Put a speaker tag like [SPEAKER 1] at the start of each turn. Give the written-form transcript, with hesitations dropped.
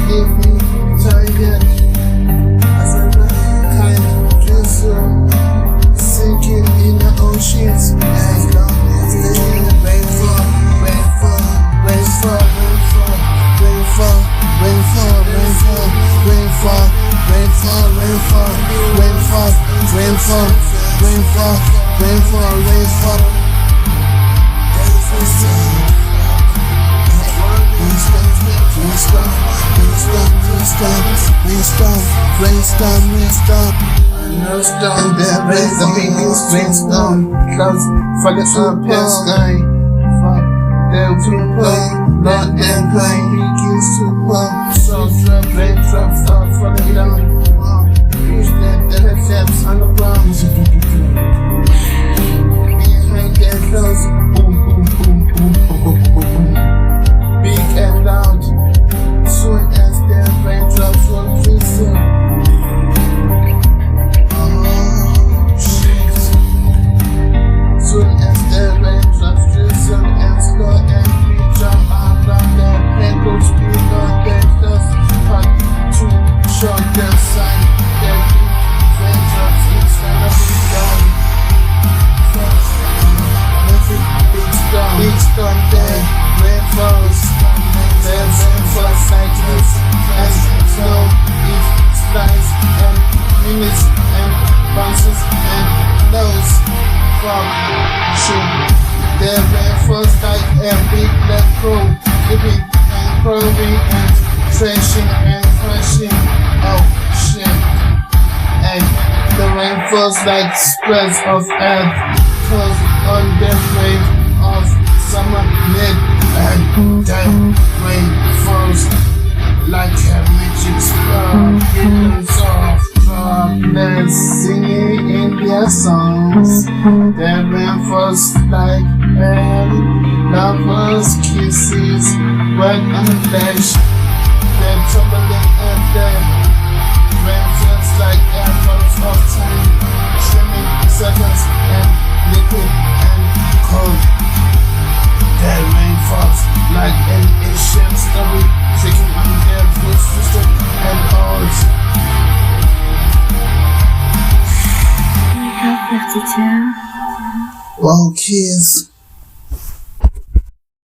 [SPEAKER 1] Leave me tired as a kind vessel sinking in the oceans. As long as the rainfall, rainfall, rainfall, rainfall, rainfall, rainfall, rainfall, rainfall, rainfall, rainfall, rainfall, rainfall, rainfall, rainfall, rainfall. Rainstorm. No storm, there rains the biggest rainstorm. Clouds falling up the sky. There to pour, not them rain begins to pour. So raindrops start falling down. Reach the steps on the ground. Behind their clothes, boom, boom, boom, boom, boom, boom, boom. Big and loud. Soon as the raindrops will drizzle. Soon as the raindrops drizzle and slow and we jump around the pickles below the dust. Hot to show the sign that raindrops is gonna be done. Big storm, there rain falls. There rain falls like this and snow it slides and minutes and bounces and blows from shit. There rain falls like a big black crow, dipping and probing and thrashing and crashing. Oh shit. And the rain falls like spreads of earth, cause on the wave of summer mid and then rain falls like a magic spell. Billions of droplets singing in their songs. The rain falls like lovers' kisses, wet and flesh. They're troubling at them. Rain falls like apples of time, swimming seconds and liquid and cold. The rain falls like an ancient story, shaking on their roots, twisted and old.
[SPEAKER 2] I have 52.
[SPEAKER 1] Wow, kids.